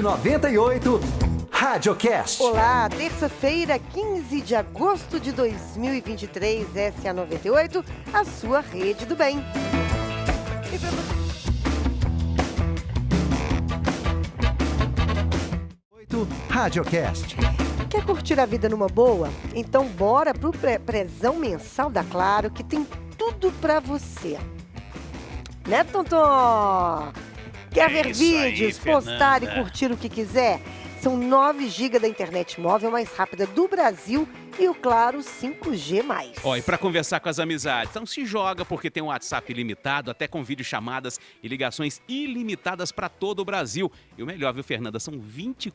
98 Radiocast. Olá, terça-feira, 15 de agosto de 2023, essa é a 98, a sua rede do bem. E pra você... Radiocast. Quer curtir a vida numa boa? Então bora pro prezão mensal da Claro, que tem tudo pra você. Né, Tonton? Quer ver vídeos, postar e curtir o que quiser? São 9 GB da internet móvel mais rápida do Brasil e o Claro 5G+. Ó, e para conversar com as amizades, então se joga porque tem um WhatsApp ilimitado, até com videochamadas e ligações ilimitadas para todo o Brasil. E o melhor, viu, Fernanda? São R$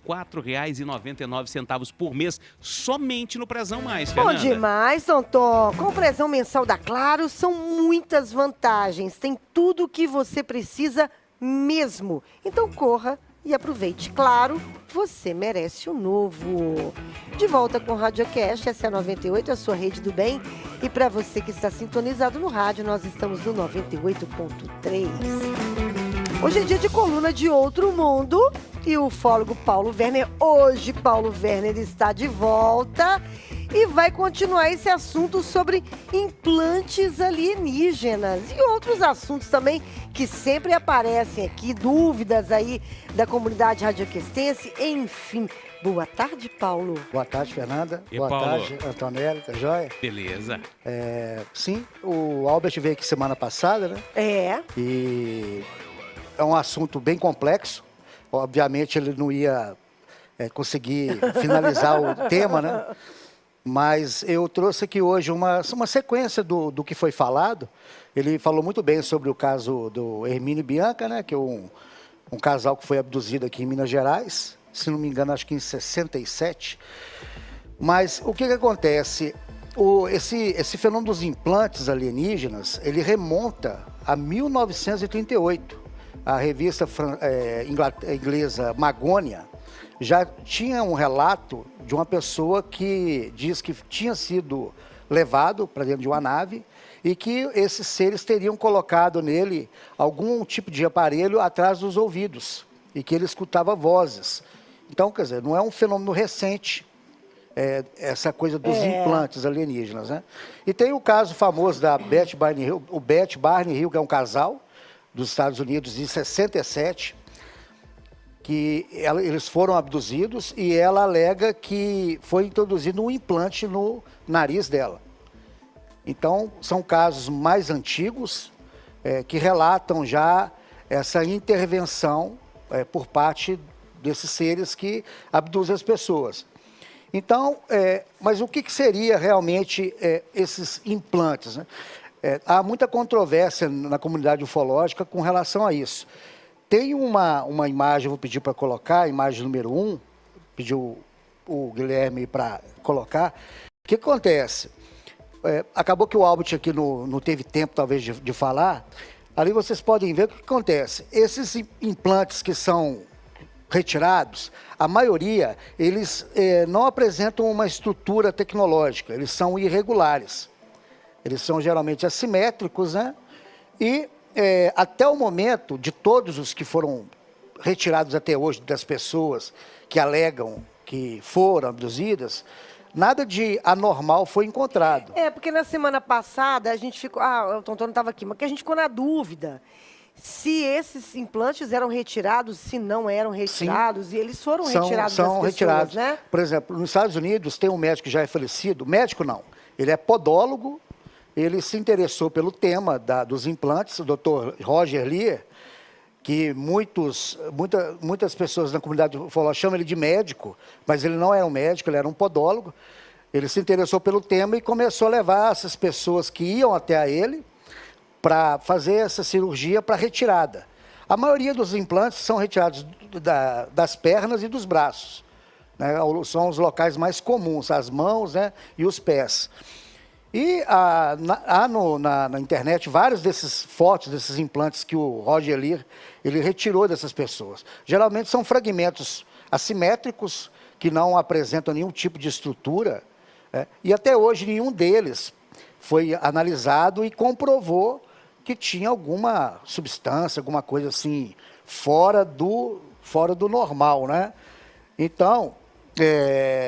24,99 por mês, somente no Prezão Mais, Fernanda. Bom demais, Tonton. Com o Prezão mensal da Claro, são muitas vantagens. Tem tudo o que você precisa mesmo. Então corra e aproveite. Claro, você merece o novo. De volta com o Radiocast, essa é a 98, a sua rede do bem. E para você que está sintonizado no rádio, nós estamos no 98.3. Hoje é dia de coluna de outro mundo e o ufólogo Paulo Werner. Hoje, Paulo Werner está de volta e vai continuar esse assunto sobre implantes alienígenas e outros assuntos também que sempre aparecem aqui, dúvidas aí da comunidade radioquestense, enfim. Boa tarde, Paulo. Boa tarde, Fernanda. E Boa Paulo? tarde, Antonelli, tá joia? Beleza. Sim, o Albert veio aqui semana passada, né? É. E é um assunto bem complexo. Obviamente ele não ia conseguir finalizar o tema, né? Mas eu trouxe aqui hoje uma sequência do que foi falado. Ele falou muito bem sobre o caso do Hermínio e Bianca, né? Que é um casal que foi abduzido aqui em Minas Gerais. Se não me engano, acho que em 67. Mas o que acontece? Esse fenômeno dos implantes alienígenas, ele remonta a 1938. A revista inglesa Magônia já tinha um relato de uma pessoa que diz que tinha sido levado para dentro de uma nave e que esses seres teriam colocado nele algum tipo de aparelho atrás dos ouvidos e que ele escutava vozes. Então, quer dizer, não é um fenômeno recente, essa coisa dos implantes alienígenas, né? E tem o caso famoso da Beth Barney Hill, o Beth Barney Hill, que é um casal dos Estados Unidos, em 67, que eles foram abduzidos e ela alega que foi introduzido um implante no nariz dela. Então, são casos mais antigos que relatam já essa intervenção por parte desses seres que abduzem as pessoas. Então, mas o que seria realmente esses implantes, né? Há muita controvérsia na comunidade ufológica com relação a isso. Tem uma imagem, vou pedir para colocar, a imagem número 1, pediu o Guilherme para colocar. O que acontece? Acabou que o Albert aqui não teve tempo, talvez, de falar. Ali vocês podem ver o que acontece. Esses implantes que são retirados, a maioria, eles não apresentam uma estrutura tecnológica, eles são irregulares. Eles são geralmente assimétricos, né? E até o momento, de todos os que foram retirados até hoje, das pessoas que alegam que foram abduzidas, nada de anormal foi encontrado. Porque na semana passada a gente ficou... o Tonton não estava aqui, mas que a gente ficou na dúvida se esses implantes eram retirados, se não eram retirados, e eles foram retirados das pessoas, retirados, né? Por exemplo, nos Estados Unidos tem um médico que já é falecido, médico não, ele é podólogo, ele se interessou pelo tema dos implantes, o Dr. Roger Lear, que muitas pessoas na comunidade ufológica chamam ele de médico, mas ele não era um médico, ele era um podólogo. Ele se interessou pelo tema e começou a levar essas pessoas que iam até a ele para fazer essa cirurgia para retirada. A maioria dos implantes são retirados das pernas e dos braços, né? São os locais mais comuns, as mãos, né, e os pés. E há na internet vários desses fotos, desses implantes que o Roger Lear, ele retirou dessas pessoas. Geralmente são fragmentos assimétricos, que não apresentam nenhum tipo de estrutura, e até hoje nenhum deles foi analisado e comprovou que tinha alguma substância, alguma coisa assim, fora do fora do normal, né? Então,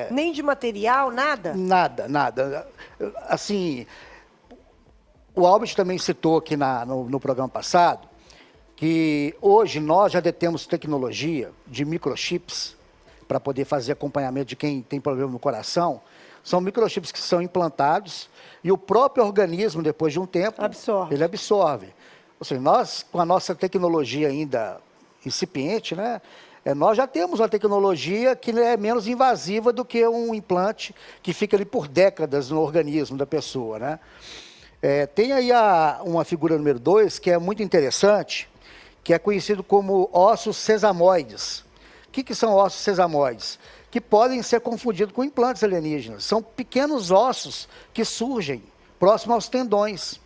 Nem de material, nada? nada. Assim, o Albert também citou aqui no programa passado que hoje nós já detemos tecnologia de microchips para poder fazer acompanhamento de quem tem problema no coração. São microchips que são implantados e o próprio organismo, depois de um tempo, Absorve. ele absorve. Ou seja, nós, com a nossa tecnologia ainda incipiente, né, nós já temos uma tecnologia que é menos invasiva do que um implante que fica ali por décadas no organismo da pessoa, né? Tem aí uma figura número 2 que é muito interessante, que é conhecido como ossos sesamoides. O que são ossos sesamoides? Que podem ser confundidos com implantes alienígenas. São pequenos ossos que surgem próximo aos tendões,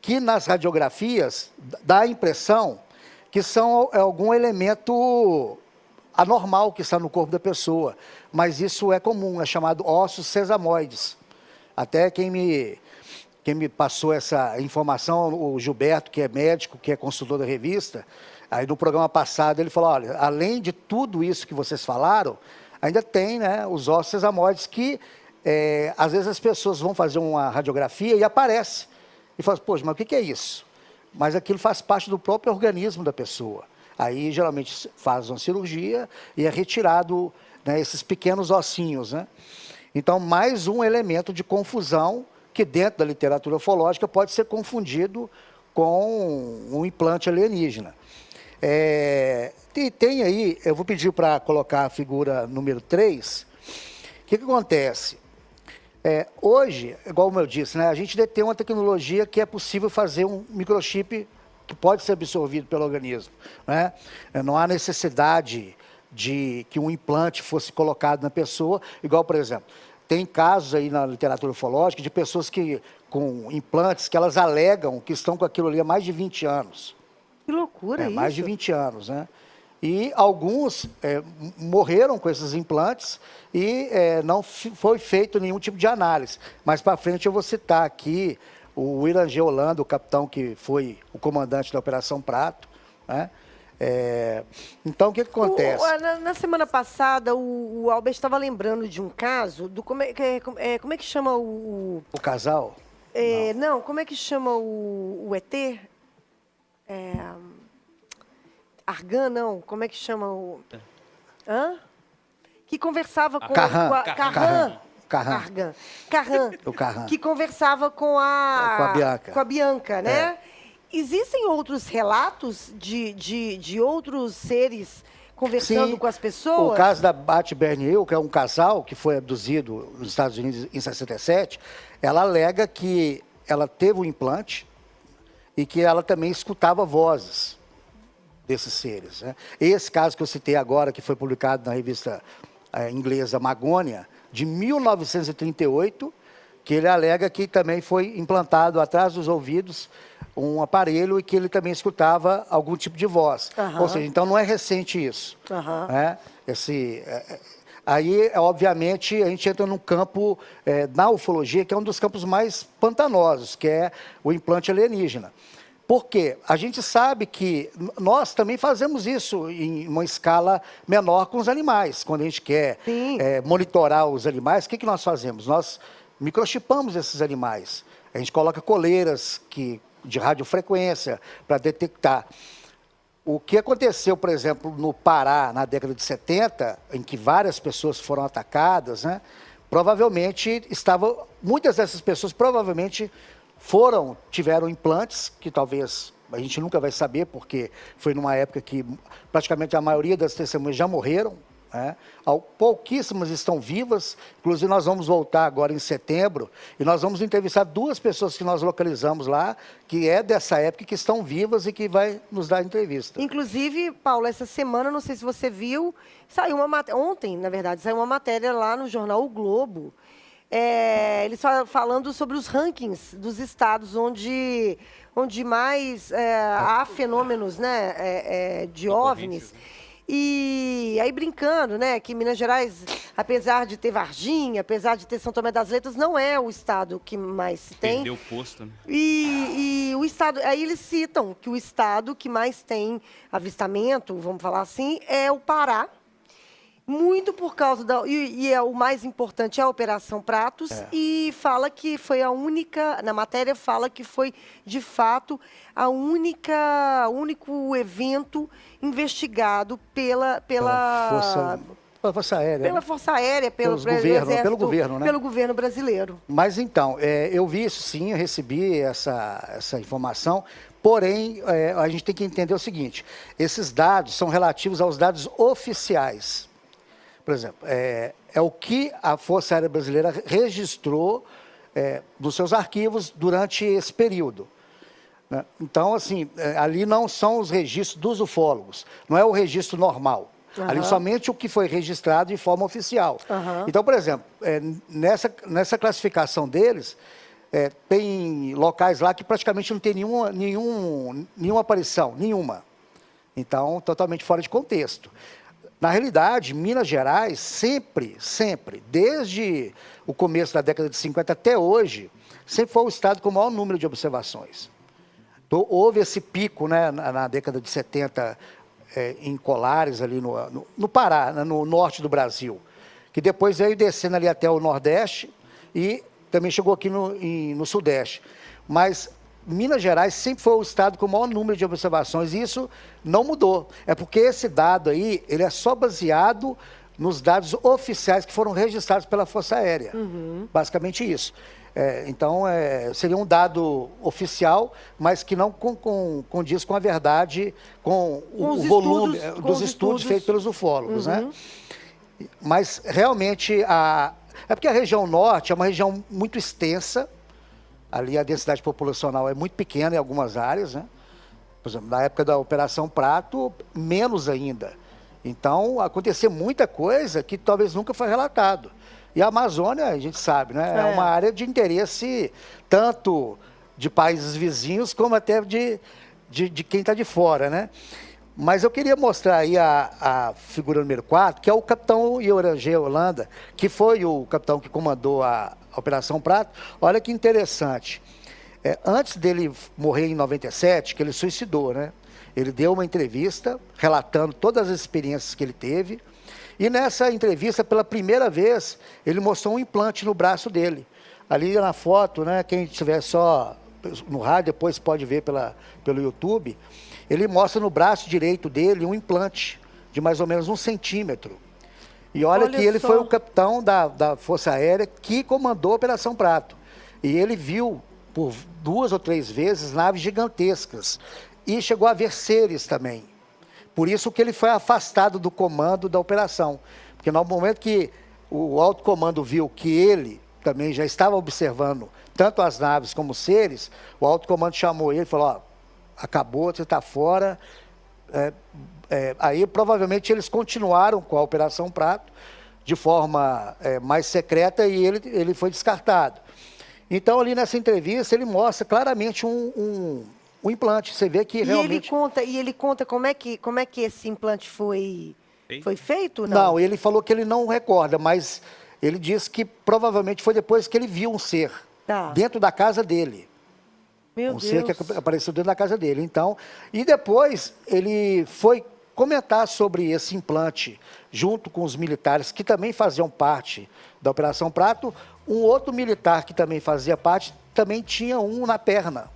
que nas radiografias dá a impressão que são algum elemento anormal que está no corpo da pessoa. Mas isso é comum, é chamado ossos sesamoides. Até quem me passou essa informação, o Gilberto, que é médico, que é consultor da revista, aí no programa passado ele falou, olha, além de tudo isso que vocês falaram, ainda tem, né, os ossos sesamoides que, às vezes as pessoas vão fazer uma radiografia e aparece. E fala, poxa, mas o que é isso? Mas aquilo faz parte do próprio organismo da pessoa. Aí, geralmente, faz uma cirurgia e é retirado, né, esses pequenos ossinhos, né? Então, mais um elemento de confusão que dentro da literatura ufológica pode ser confundido com um implante alienígena. Tem aí, eu vou pedir para colocar a figura número 3. O que acontece? Hoje, igual eu disse, né, a gente detém uma tecnologia que é possível fazer um microchip que pode ser absorvido pelo organismo, né? Não há necessidade de que um implante fosse colocado na pessoa, igual, por exemplo, tem casos aí na literatura ufológica de pessoas com implantes que elas alegam que estão com aquilo ali há mais de 20 anos. Que loucura isso. Mais de 20 anos, né? E alguns morreram com esses implantes e não foi feito nenhum tipo de análise. Mais para frente eu vou citar aqui o Irangê Holanda, o capitão que foi o comandante da Operação Prato, né? Então, o que acontece? Na semana passada, o Albert estava lembrando de um caso, como é que chama o... O casal? Não, como é que chama o ET? Argan, não, como é que chama o... Hã? Que conversava com... Carran. Carran. O Carran. Que conversava com a Bianca. Com a Bianca, né? Existem outros relatos de outros seres conversando Sim, com as pessoas? O caso da Bate Bernier, que é um casal que foi abduzido nos Estados Unidos em 67, ela alega que ela teve um implante e que ela também escutava vozes desses seres, né? Esse caso que eu citei agora, que foi publicado na revista inglesa Magonia, de 1938, que ele alega que também foi implantado atrás dos ouvidos um aparelho e que ele também escutava algum tipo de voz. Ou seja, então não é recente isso. Né? Aí, obviamente, a gente entra num campo na ufologia, que é um dos campos mais pantanosos, que é o implante alienígena. Por quê? A gente sabe que nós também fazemos isso em uma escala menor com os animais. Quando a gente quer monitorar os animais, o que nós fazemos? Nós microchipamos esses animais. A gente coloca coleiras de radiofrequência para detectar. O que aconteceu, por exemplo, no Pará, na década de 70, em que várias pessoas foram atacadas, né? Provavelmente muitas dessas pessoas provavelmente tiveram implantes, que talvez a gente nunca vai saber, porque foi numa época que praticamente a maioria das testemunhas já morreram, né? Pouquíssimas estão vivas. Inclusive nós vamos voltar agora em setembro e nós vamos entrevistar 2 pessoas que nós localizamos lá, que é dessa época, que estão vivas e que vai nos dar entrevista. Inclusive, Paulo, essa semana, não sei se você viu, ontem, na verdade, saiu uma matéria lá no jornal O Globo, eles falando sobre os rankings dos estados onde mais há fenômenos, né, de OVNIs. E aí brincando, né, que Minas Gerais, apesar de ter Varginha, apesar de ter São Tomé das Letras, não é o estado que mais se tem. Perdeu o posto, né? E o estado, aí eles citam que o estado que mais tem avistamento, vamos falar assim, é o Pará. Muito por causa da. E é o mais importante é a Operação Pratos. E fala que foi a única. Na matéria fala que foi, de fato, o único evento investigado pela Força Aérea. pela né? Força Aérea, pelo Pelo governo, né? pelo governo brasileiro. Mas então, eu vi isso sim, eu recebi essa informação, porém, a gente tem que entender o seguinte, esses dados são relativos aos dados oficiais. Por exemplo, é o que a Força Aérea Brasileira registrou nos seus arquivos durante esse período. Né? Então, assim, ali não são os registros dos ufólogos, não é o registro normal. Ali somente o que foi registrado de forma oficial. Então, por exemplo, nessa classificação deles, tem locais lá que praticamente não tem nenhuma aparição, nenhuma. Então, totalmente fora de contexto. Na realidade, Minas Gerais sempre, desde o começo da década de 50 até hoje, sempre foi o estado com o maior número de observações. Então, houve esse pico, né, na década de 70, em Colares, ali no Pará, né, no norte do Brasil, que depois veio descendo ali até o Nordeste e também chegou aqui no Sudeste. Mas Minas Gerais sempre foi o estado com o maior número de observações e isso não mudou. É porque esse dado aí, ele é só baseado nos dados oficiais que foram registrados pela Força Aérea. Basicamente isso. Então, seria um dado oficial, mas que não condiz com a verdade, com o volume dos estudos feitos pelos ufólogos. Né? Mas, realmente, é porque a região norte é uma região muito extensa, ali a densidade populacional é muito pequena em algumas áreas, né? Por exemplo, na época da Operação Prato, menos ainda. Então, acontecia muita coisa que talvez nunca foi relatado. E a Amazônia, a gente sabe, né? É uma área de interesse tanto de países vizinhos como até de quem está de fora, né? Mas eu queria mostrar aí a figura número 4, que é o capitão Ioranger Holanda, que foi o capitão que comandou a Operação Prato. Olha que interessante. Antes dele morrer em 97, que ele suicidou, né? Ele deu uma entrevista relatando todas as experiências que ele teve. E nessa entrevista, pela primeira vez, ele mostrou um implante no braço dele. Ali na foto, né? Quem estiver só no rádio, depois pode ver pelo YouTube. Ele mostra no braço direito dele um implante de mais ou menos 1 centímetro. E olha que ele foi o capitão da Força Aérea que comandou a Operação Prato. E ele viu por 2 ou 3 vezes naves gigantescas. E chegou a ver seres também. Por isso que ele foi afastado do comando da operação. Porque no momento que o alto comando viu que ele também já estava observando tanto as naves como os seres, o alto comando chamou ele e falou, ó, acabou, você está fora. Aí provavelmente eles continuaram com a Operação Prato de forma mais secreta e ele foi descartado. Então ali nessa entrevista ele mostra claramente um implante. Você vê que realmente... E ele conta como é que esse implante foi feito? Não, ele falou que ele não recorda, mas ele disse que provavelmente foi depois que ele viu um ser dentro da casa dele. Meu Deus. Ser que apareceu dentro da casa dele. Então, e depois ele foi comentar sobre esse implante junto com os militares que também faziam parte da Operação Prato. Um outro militar que também fazia parte também tinha um na perna.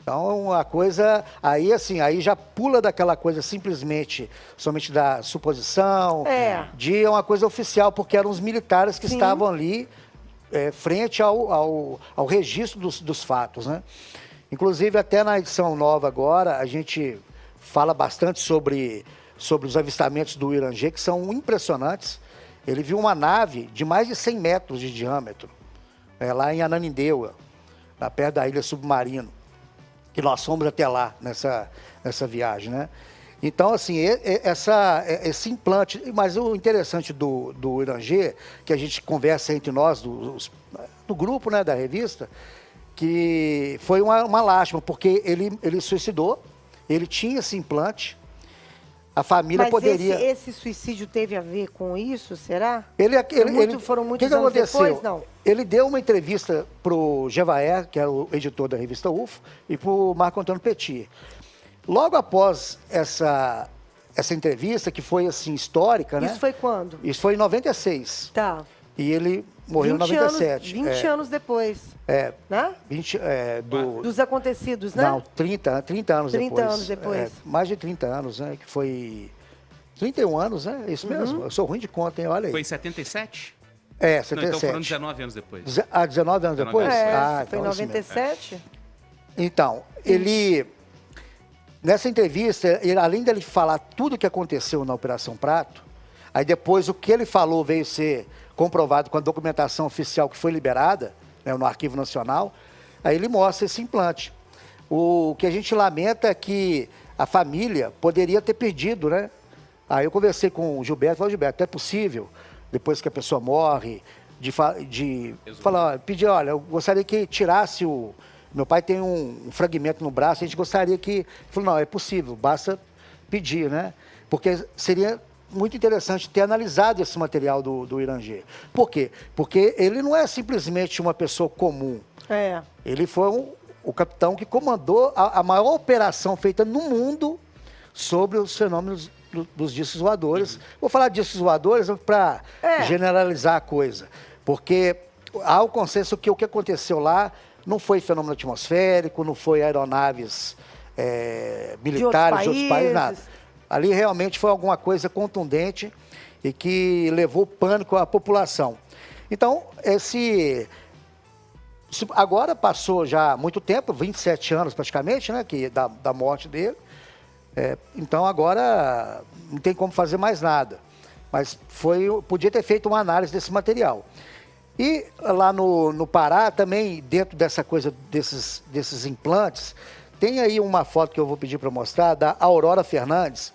Então, a coisa, aí assim, aí já pula daquela coisa simplesmente, somente da suposição, de uma coisa oficial, porque eram os militares que estavam ali frente ao registro dos fatos, né? Inclusive, até na edição nova agora, a gente fala bastante sobre os avistamentos do Ioranger, que são impressionantes. Ele viu uma nave de mais de 100 metros de diâmetro, lá em Ananindeua, perto da ilha Submarino. Que nós fomos até lá nessa viagem, né? Então, assim, esse implante... Mas o interessante do Ioranger, que a gente conversa entre nós, do grupo, né, da revista, que foi uma lástima, porque ele suicidou, ele tinha esse implante, a família Mas poderia... esse suicídio teve a ver com isso, será? Foram O muitos que anos aconteceu? depois, não? Ele deu uma entrevista para o Gevaer, que era o editor da revista UFO, e para o Marco Antônio Petit. Logo após essa entrevista, que foi assim histórica, né? Isso foi quando? Isso foi em 96. Tá. E ele morreu em 97. 20 anos depois, É, né? 20, Dos acontecidos, né? Não, 30 anos 30 depois. anos depois. Mais de 30 anos, né? Que foi 31 anos, né? Isso mesmo. Eu sou ruim de conta, hein? Olha aí. Foi em 77? É, Não, 77. então foram 19 anos depois. 19 anos depois? É, foi em então é isso mesmo. 97. Então, ele... Nessa entrevista, além dele falar tudo o que aconteceu na Operação Prato, aí depois o que ele falou veio ser comprovado com a documentação oficial que foi liberada, né, no Arquivo Nacional, aí ele mostra esse implante. O que a gente lamenta é que a família poderia ter perdido, né? Aí eu conversei com o Gilberto, falei, Gilberto, é possível, depois que a pessoa morre, de falar, pedir, olha, eu gostaria que tirasse o... Meu pai tem um fragmento no braço, a gente gostaria que... Ele falou, não, é possível, basta pedir, né? Porque seria muito interessante ter analisado esse material do Irangê. Por quê? Porque ele não é simplesmente uma pessoa comum. É. Ele foi o capitão que comandou a maior operação feita no mundo sobre os fenômenos dos discos voadores. Vou falar de discos voadores para generalizar a coisa. Porque há o consenso que o que aconteceu lá não foi fenômeno atmosférico, não foi aeronaves militares de outros países, nada. Ali realmente foi alguma coisa contundente e que levou pânico à população. Então, agora passou já muito tempo, 27 anos praticamente, né, da morte dele. Então agora não tem como fazer mais nada. Mas podia ter feito uma análise desse material. E lá no Pará também, dentro dessa coisa desses implantes, tem aí uma foto que eu vou pedir para mostrar, da Aurora Fernandes,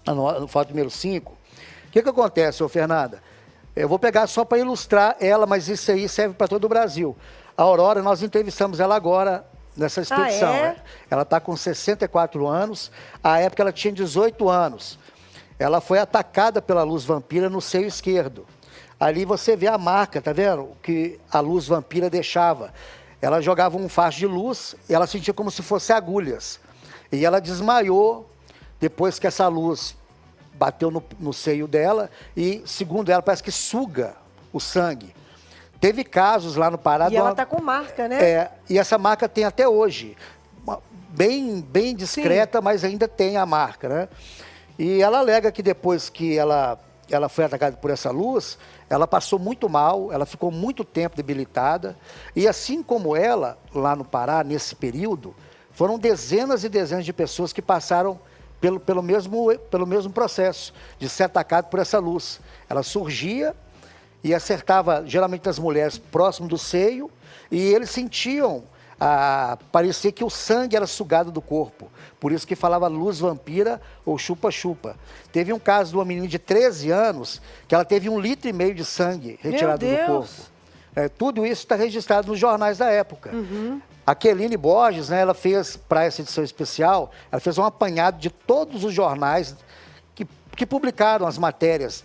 no foto número 5. O que acontece, Fernanda? Eu vou pegar só para ilustrar ela, mas isso aí serve para todo o Brasil. A Aurora, nós entrevistamos ela agora nessa expedição. Né? Ela está com 64 anos, à época ela tinha 18 anos. Ela foi atacada pela luz vampira no seio esquerdo. Ali você vê a marca, tá vendo? Que a luz vampira deixava. Ela jogava um facho de luz e ela sentia como se fosse agulhas. E ela desmaiou depois que essa luz bateu no seio dela e, segundo ela, parece que suga o sangue. Teve casos lá no Pará... E ela está com marca, né? E essa marca tem até hoje. Bem discreta, sim, mas ainda tem a marca, né? E ela alega que depois que ela foi atacada por essa luz, ela passou muito mal, ela ficou muito tempo debilitada. E assim como ela, lá no Pará, nesse período, foram dezenas e dezenas de pessoas que passaram pelo mesmo processo de ser atacado por essa luz. Ela surgia e acertava geralmente as mulheres próximo do seio e eles sentiam, parecia que o sangue era sugado do corpo. Por isso que falava luz vampira ou chupa-chupa. Teve um caso de uma menina de 13 anos que ela teve 1,5 litro de sangue retirado do corpo. Tudo isso está registrado nos jornais da época. Uhum. A Keline Borges, né, ela fez, para essa edição especial, ela fez um apanhado de todos os jornais que publicaram as matérias,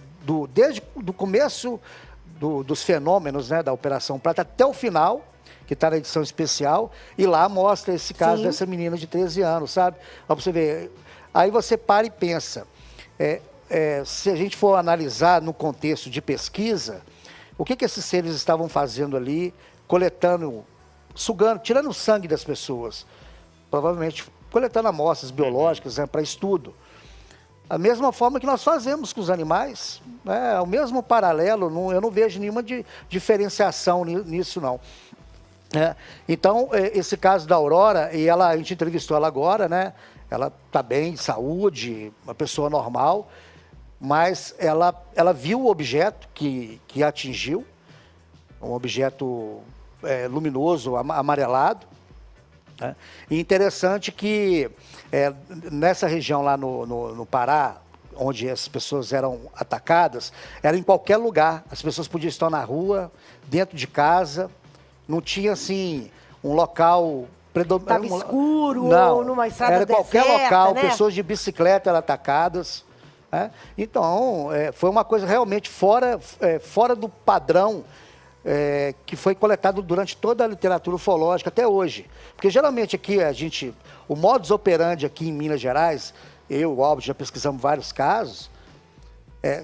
desde o começo dos fenômenos, né, da Operação Prata até o final, que está na edição especial, e lá mostra esse caso, sim, dessa menina de 13 anos, sabe? Para você ver. Aí você para e pensa, se a gente for analisar no contexto de pesquisa, o que esses seres estavam fazendo ali, coletando, sugando, tirando o sangue das pessoas, provavelmente coletando amostras biológicas, né, para estudo. A mesma forma que nós fazemos com os animais, né, o mesmo paralelo, eu não vejo nenhuma diferenciação nisso, não. Então, esse caso da Aurora, a gente entrevistou ela agora, né? Ela está bem, de saúde, uma pessoa normal, mas ela viu o objeto que atingiu, um objeto luminoso, amarelado. Né? E interessante que nessa região lá no Pará, onde as pessoas eram atacadas, era em qualquer lugar. As pessoas podiam estar na rua, dentro de casa. Não tinha, assim, um local Estava escuro Não, ou numa estrada era qualquer deserta, local, né? pessoas de bicicleta eram atacadas. Né? Então, foi uma coisa realmente fora do padrão que foi coletado durante toda a literatura ufológica até hoje. Porque geralmente aqui o modus operandi aqui em Minas Gerais, eu e o Albert já pesquisamos vários casos,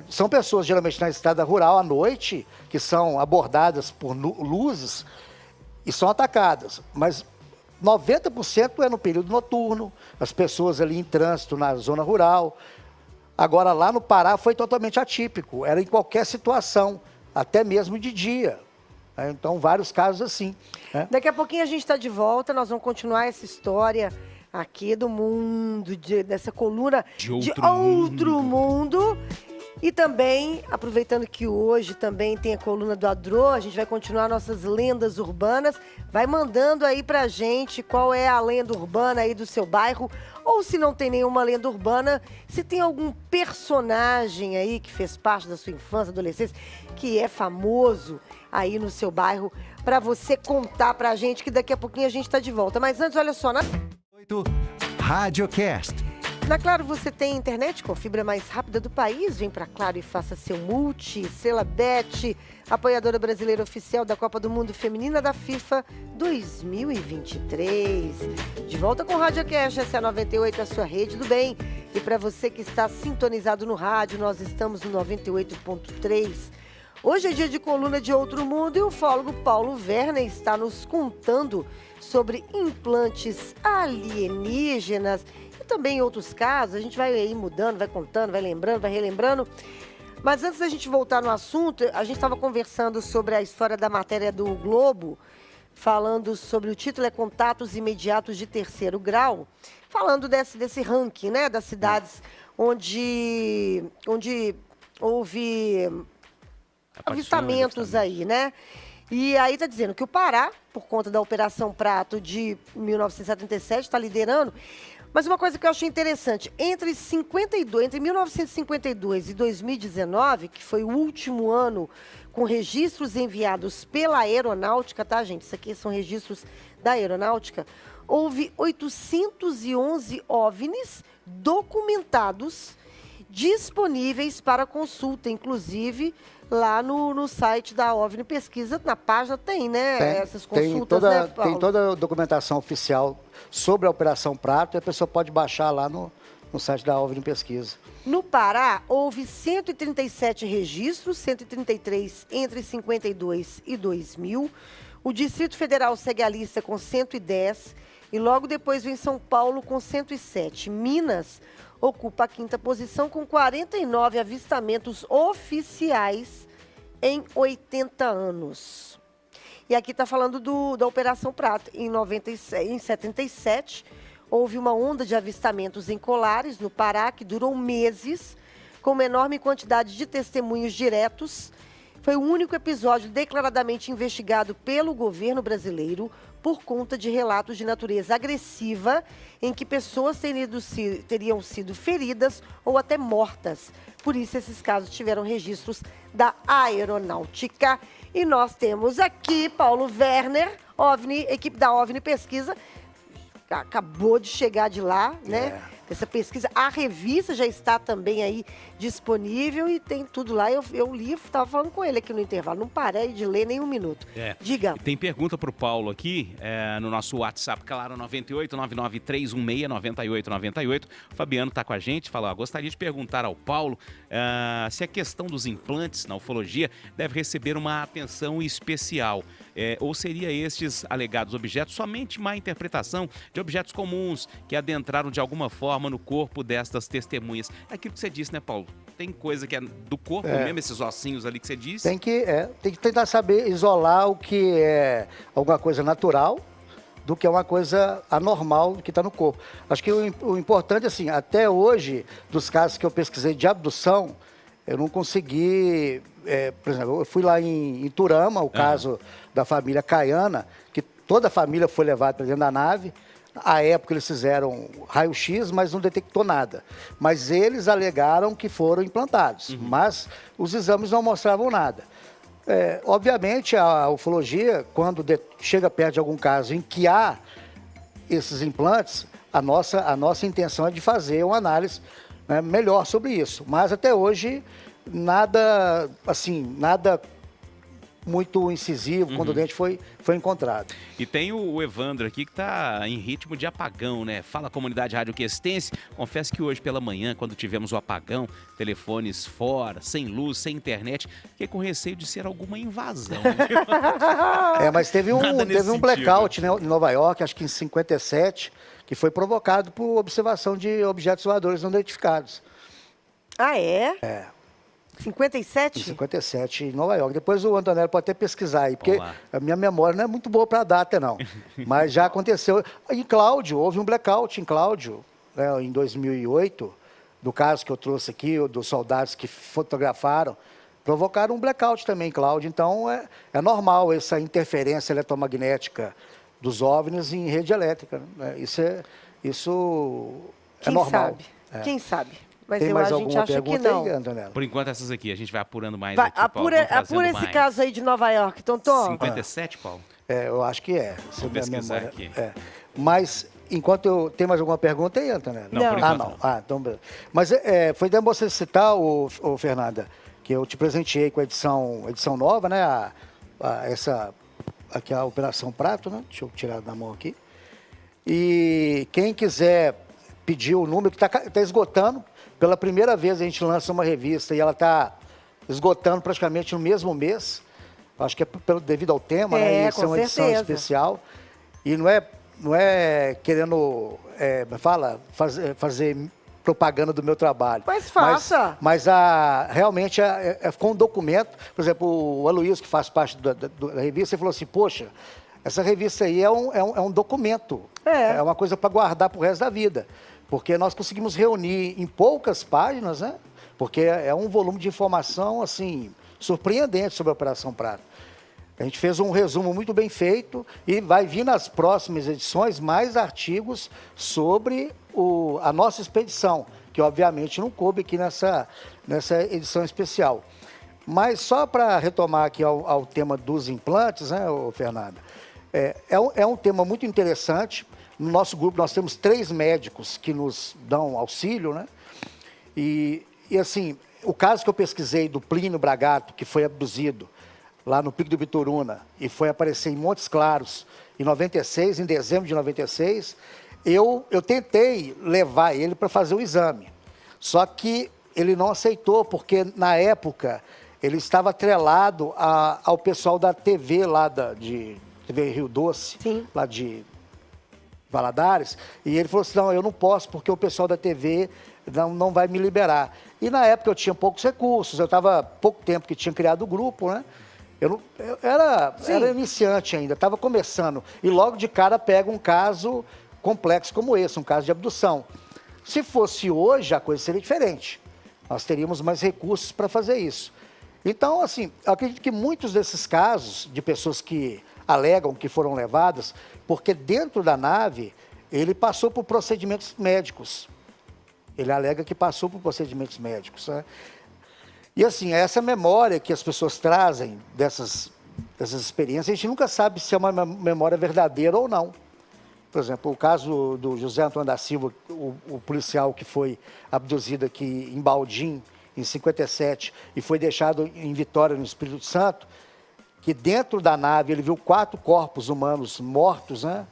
são pessoas geralmente na estrada rural à noite, que são abordadas por luzes e são atacadas. Mas 90% é no período noturno, as pessoas ali em trânsito na zona rural. Agora, lá no Pará foi totalmente atípico, era em qualquer situação, até mesmo de dia. Então, vários casos assim. Né? Daqui a pouquinho a gente está de volta, nós vamos continuar essa história aqui do mundo, dessa coluna De outro mundo. E também, aproveitando que hoje também tem a coluna do Adro, a gente vai continuar nossas lendas urbanas. Vai mandando aí pra gente qual é a lenda urbana aí do seu bairro. Ou se não tem nenhuma lenda urbana, se tem algum personagem aí que fez parte da sua infância, adolescência, que é famoso aí no seu bairro, pra você contar pra gente, que daqui a pouquinho a gente tá de volta. Mas antes, olha só, 8 Radiocast. Na Claro você tem internet com a fibra mais rápida do país. Vem pra Claro e faça seu multi. Estrela Bet, apoiadora brasileira oficial da Copa do Mundo Feminina da FIFA 2023. De volta com o Radiocast, essa é a 98, a sua rede do bem. E para você que está sintonizado no rádio, nós estamos no 98.3. Hoje é dia de coluna de outro mundo e o ufólogo Paulo Werner está nos contando sobre implantes alienígenas e também outros casos. A gente vai aí mudando, vai contando, vai lembrando, vai relembrando. Mas antes da gente voltar no assunto, a gente estava conversando sobre a história da matéria do Globo, falando sobre o título é Contatos Imediatos de Terceiro Grau, falando desse ranking, né, das cidades onde houve avistamentos aí, né? E aí tá dizendo que o Pará, por conta da Operação Prato de 1977, está liderando. Mas uma coisa que eu achei interessante, entre 1952 e 2019, que foi o último ano com registros enviados pela aeronáutica, tá, gente? Isso aqui são registros da aeronáutica. Houve 811 OVNIs documentados, disponíveis para consulta, inclusive lá no site da OVNI Pesquisa, na página tem, né, essas consultas, né, Paulo? Tem toda a documentação oficial sobre a Operação Prato e a pessoa pode baixar lá no site da OVNI Pesquisa. No Pará, houve 137 registros, 133 entre 52 e 2000. O Distrito Federal segue a lista com 110 e logo depois vem São Paulo com 107. Minas ocupa a quinta posição com 49 avistamentos oficiais em 80 anos. E aqui está falando da Operação Prato. Em 77, houve uma onda de avistamentos em Colares, no Pará, que durou meses, com uma enorme quantidade de testemunhos diretos. Foi o único episódio declaradamente investigado pelo governo brasileiro por conta de relatos de natureza agressiva em que pessoas teriam sido feridas ou até mortas. Por isso, esses casos tiveram registros da aeronáutica. E nós temos aqui Paulo Werner, equipe da OVNI Pesquisa, acabou de chegar de lá, né? Essa pesquisa, a revista já está também aí disponível e tem tudo lá. Eu li, estava falando com ele aqui no intervalo, não parei de ler nem um minuto. Diga. E tem pergunta para o Paulo aqui, no nosso WhatsApp, claro, 98 99316 9898. O Fabiano está com a gente, fala, gostaria de perguntar ao Paulo se a questão dos implantes na ufologia deve receber uma atenção especial. Ou seria estes alegados objetos somente má interpretação de objetos comuns que adentraram de alguma forma no corpo destas testemunhas? É aquilo que você disse, né, Paulo? Tem coisa que é do corpo mesmo, esses ossinhos ali que você disse? Tem que tentar saber isolar o que é alguma coisa natural do que é uma coisa anormal que está no corpo. Acho que o importante, assim, até hoje, dos casos que eu pesquisei de abdução, eu não consegui... por exemplo, eu fui lá em Turama, o caso da família Caiana, que toda a família foi levada para dentro da nave. À época eles fizeram raio-x, mas não detectou nada. Mas eles alegaram que foram implantados, mas os exames não mostravam nada. Obviamente, a ufologia, quando chega perto de algum caso em que há esses implantes, a nossa intenção é de fazer uma análise, né, melhor sobre isso. Mas até hoje, nada muito incisivo quando o dente foi encontrado. E tem o Evandro aqui que está em ritmo de apagão, né? Fala, comunidade radioquestense. Confesso que hoje pela manhã, quando tivemos o apagão, telefones fora, sem luz, sem internet, fiquei com receio de ser alguma invasão. Mas teve Nada nesse um blackout, né, em Nova York, acho que em 57, que foi provocado por observação de objetos voadores não identificados. Ah, é? É. 57? Em 57, em Nova York. Depois o Antonello pode até pesquisar aí, porque Olá. a minha memória não é muito boa para a data, não. Mas já aconteceu. Em Cláudio, houve um blackout em Cláudio, né, em 2008, do caso que eu trouxe aqui, dos soldados que fotografaram, provocaram um blackout também em Cláudio. Então, é normal essa interferência eletromagnética dos OVNIs em rede elétrica, né? Isso é Quem normal. sabe? Quem sabe? Mas Tem a mais gente alguma acha que pergunta não. aí, Antonello? Por enquanto, essas aqui. A gente vai apurando mais Vai, aqui, Paulo. Vamos trazendo apura esse mais. caso aí de Nova York, Tonton. 57, Paulo? Eu acho que é. Se Vou minha pesquisar memória- aqui. Mas, enquanto eu... Tem mais alguma pergunta aí, Antonello? Não, por enquanto não. Então beleza. Mas foi de você citar, Fernanda, que eu te presenteei com a edição nova, né? Aqui a Operação Prato, né? Deixa eu tirar da mão aqui. E quem quiser pedir o número, que está esgotando, pela primeira vez a gente lança uma revista e ela está esgotando praticamente no mesmo mês. Acho que é devido ao tema, né? Isso é uma edição certeza. especial. E não é querendo fazer propaganda do meu trabalho. Mas faça. Mas realmente ficou um documento. Por exemplo, o Aloysio, que faz parte da revista, ele falou assim, poxa, essa revista aí é um documento. É uma coisa para guardar para o resto da vida. Porque nós conseguimos reunir em poucas páginas, né? Porque é um volume de informação, assim, surpreendente sobre a Operação Prato. A gente fez um resumo muito bem feito e vai vir nas próximas edições mais artigos sobre a nossa expedição, que obviamente não coube aqui nessa edição especial. Mas só para retomar aqui ao tema dos implantes, né, Fernanda, é um tema muito interessante. No nosso grupo nós temos 3 médicos que nos dão auxílio, né? E assim, o caso que eu pesquisei do Plínio Bragato, que foi abduzido lá no Pico do Bituruna e foi aparecer em Montes Claros em 96, em dezembro de 96, eu tentei levar ele para fazer o exame. Só que ele não aceitou, porque na época ele estava atrelado ao pessoal da TV lá de TV Rio Doce, Sim. lá de Valadares, e ele falou assim, não, eu não posso porque o pessoal da TV não vai me liberar. E na época eu tinha poucos recursos, eu estava há pouco tempo que tinha criado o grupo, né? Eu era iniciante ainda, estava começando. E logo de cara pega um caso complexo como esse, um caso de abdução. Se fosse hoje, a coisa seria diferente. Nós teríamos mais recursos para fazer isso. Então, assim, eu acredito que muitos desses casos de pessoas que alegam que foram levadas, porque dentro da nave ele passou por procedimentos médicos. Ele alega que passou por procedimentos médicos, né? E assim, essa memória que as pessoas trazem dessas experiências, a gente nunca sabe se é uma memória verdadeira ou não. Por exemplo, o caso do José Antônio da Silva, o policial que foi abduzido aqui em Baldim, em 57, e foi deixado em Vitória, no Espírito Santo, que dentro da nave ele viu 4 corpos humanos mortos, né?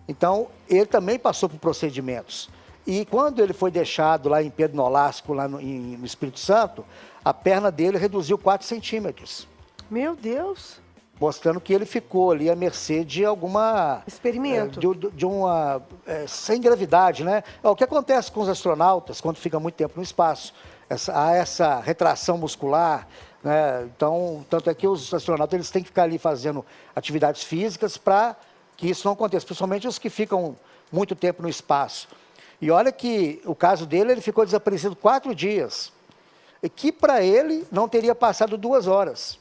Então, ele também passou por procedimentos. E quando ele foi deixado lá em Pedro Nolasco, lá no Espírito Santo, a perna dele reduziu 4 centímetros. Meu Deus. Mostrando que ele ficou ali à mercê de alguma... Experimento. Sem gravidade, né? O que acontece com os astronautas quando ficam muito tempo no espaço? Há essa retração muscular, né? Então, tanto é que os astronautas eles têm que ficar ali fazendo atividades físicas para que isso não aconteça, principalmente os que ficam muito tempo no espaço. E olha que o caso dele, ele ficou desaparecido 4 dias. E que para ele não teria passado 2 horas.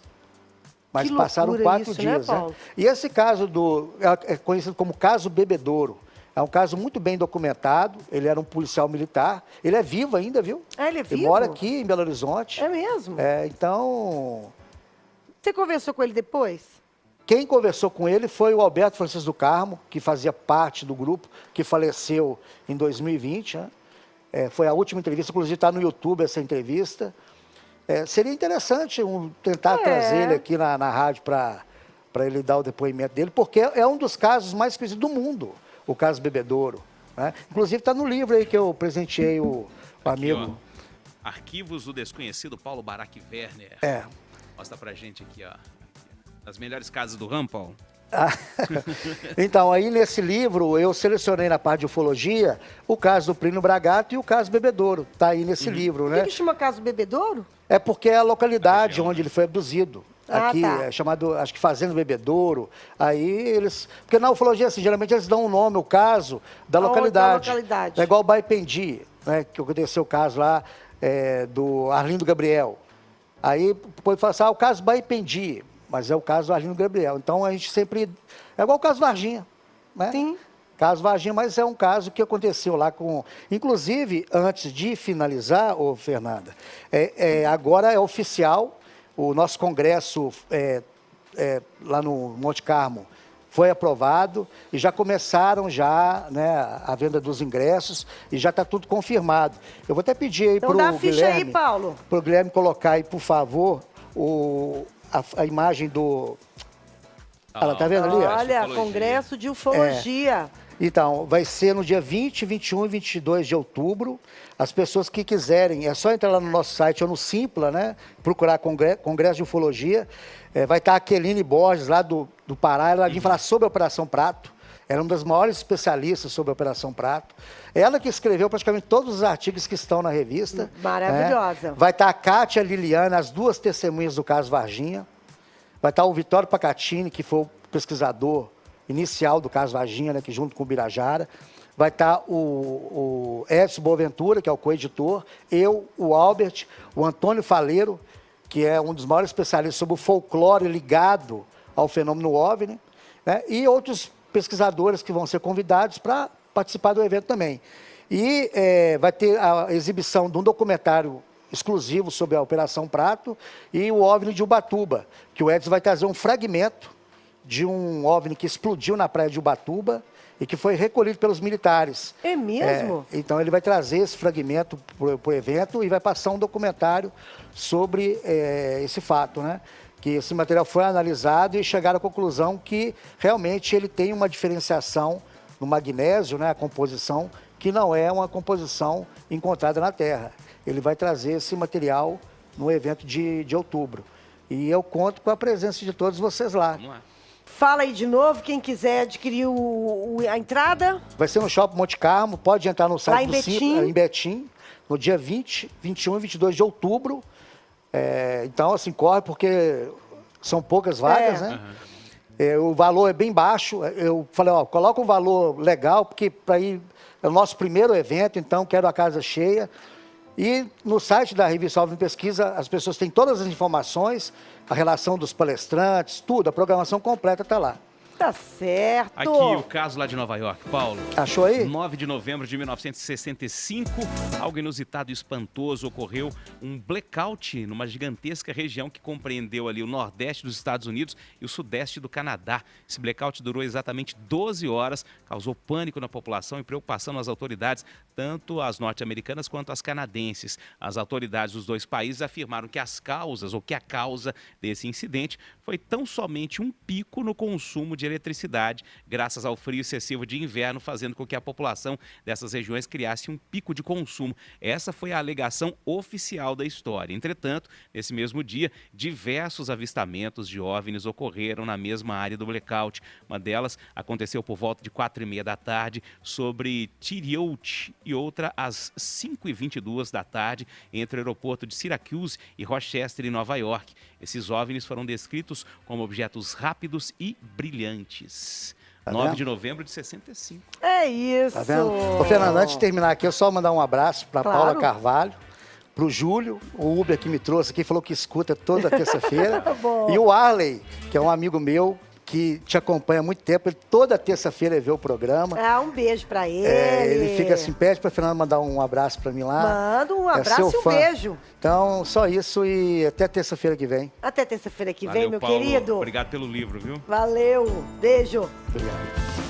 Mas Que passaram loucura 4 isso, né, dias. Paulo? E esse caso é conhecido como caso Bebedouro. É um caso muito bem documentado. Ele era um policial militar. Ele é vivo ainda, viu? Ah, ele é vivo? Ele mora aqui em Belo Horizonte. É mesmo? Então... Você conversou com ele depois? Quem conversou com ele foi o Alberto Francisco do Carmo, que fazia parte do grupo, que faleceu em 2020. Né? Foi a última entrevista, inclusive está no YouTube essa entrevista. Seria interessante tentar trazer ele aqui na rádio para ele dar o depoimento dele, porque é um dos casos mais conhecidos do mundo, o caso Bebedouro. Né? Inclusive está no livro aí que eu presenteei o amigo. Ó, Arquivos do Desconhecido, Paulo Barack Werner. Mostra pra gente aqui, ó. As melhores casas do ramo, Paulo. Então, aí nesse livro eu selecionei na parte de ufologia o caso do Plínio Bragato e o caso Bebedouro. Tá aí nesse livro, né? Por que chama caso Bebedouro? É porque é a localidade onde ele foi abduzido. Aqui tá. é chamado, acho que Fazenda Bebedouro. Aí eles... Porque na ufologia, assim, geralmente eles dão um nome, o caso, da localidade. Da localidade. É igual o Baipendi, né? Que aconteceu o caso lá do Arlindo Gabriel. Aí pode falar assim, o caso Baipendi, mas é o caso do Arlindo Gabriel. Então a gente sempre... É igual o caso Varginha, né? Sim. Caso Varginha, mas é um caso que aconteceu lá com... Inclusive, antes de finalizar, Fernanda, agora é oficial, o nosso congresso lá no Monte Carmo foi aprovado e já começaram né, a venda dos ingressos e já está tudo confirmado. Eu vou até pedir aí então dá a ficha aí, Paulo. Para o Guilherme colocar aí, por favor, a imagem do... Ela tá vendo ali? Olha, Congresso de Ufologia. Então, vai ser no dia 20, 21 e 22 de outubro. As pessoas que quiserem, é só entrar lá no nosso site ou no Simpla, né? Procurar Congresso de Ufologia. Vai estar a Aqueline Borges, lá do Pará. Ela vai vir falar sobre a Operação Prato. Ela é uma das maiores especialistas sobre a Operação Prato. Ela que escreveu praticamente todos os artigos que estão na revista. Maravilhosa. Vai estar a Kátia Liliana, as duas testemunhas do caso Varginha. Vai estar o Vitório Pacatini, que foi o pesquisador inicial do caso Varginha, né, que junto com o Birajara. Vai estar o Edson Boaventura, que é o coeditor, eu, o Albert, o Antônio Faleiro, que é um dos maiores especialistas sobre o folclore ligado ao fenômeno OVNI, né, e outros pesquisadores que vão ser convidados para participar do evento também. E vai ter a exibição de um documentário exclusivo sobre a Operação Prato e o OVNI de Ubatuba, que o Edson vai trazer um fragmento de um OVNI que explodiu na praia de Ubatuba e que foi recolhido pelos militares. É mesmo? Então ele vai trazer esse fragmento para o evento e vai passar um documentário sobre esse fato, né? Que esse material foi analisado e chegaram à conclusão que realmente ele tem uma diferenciação no magnésio, né, a composição, que não é uma composição encontrada na Terra. Ele vai trazer esse material no evento de outubro. E eu conto com a presença de todos vocês lá. Vamos lá. Fala aí de novo, quem quiser adquirir a entrada. Vai ser no Shopping Monte Carmo, pode entrar no site do Simpla, em Betim, no dia 20, 21 e 22 de outubro. Então, assim, corre porque são poucas vagas, né? O valor é bem baixo. Eu falei, coloca um valor legal, porque para ir é o nosso primeiro evento, então quero a casa cheia. E no site da revista OVNI Pesquisa, as pessoas têm todas as informações, a relação dos palestrantes, tudo, a programação completa está lá. Tá certo. Aqui o caso lá de Nova York, Paulo. Achou aí? 9 de novembro de 1965, algo inusitado e espantoso ocorreu, um blackout numa gigantesca região que compreendeu ali o nordeste dos Estados Unidos e o sudeste do Canadá. Esse blackout durou exatamente 12 horas, causou pânico na população e preocupação nas autoridades, tanto as norte-americanas quanto as canadenses. As autoridades dos dois países afirmaram que a causa desse incidente foi tão somente um pico no consumo de eletricidade, graças ao frio excessivo de inverno, fazendo com que a população dessas regiões criasse um pico de consumo. Essa foi a alegação oficial da história. Entretanto, nesse mesmo dia, diversos avistamentos de OVNIs ocorreram na mesma área do blackout. Uma delas aconteceu por volta de 4h30 da tarde sobre Chilhowee e outra às 5h22 da tarde entre o aeroporto de Syracuse e Rochester, em Nova York. Esses OVNIs foram descritos como objetos rápidos e brilhantes. 9 de novembro de 65. É isso. Tá vendo? Ô, Fernando, antes de terminar aqui, eu só mandar um abraço para Claro. Paula Carvalho, para o Júlio, o Uber que me trouxe aqui, falou que escuta toda terça-feira. Bom. E o Arley, que é um amigo meu, que te acompanha há muito tempo. Ele, toda terça-feira ele vê o programa. Ah, um beijo pra ele. Ele fica assim, pede pra Fernanda mandar um abraço pra mim lá. Manda um É abraço seu e um fã. beijo. Então, só isso e até terça-feira que vem. Até terça-feira que Valeu, vem, meu Paulo. querido. Obrigado pelo livro, viu? Valeu. Beijo. Obrigado.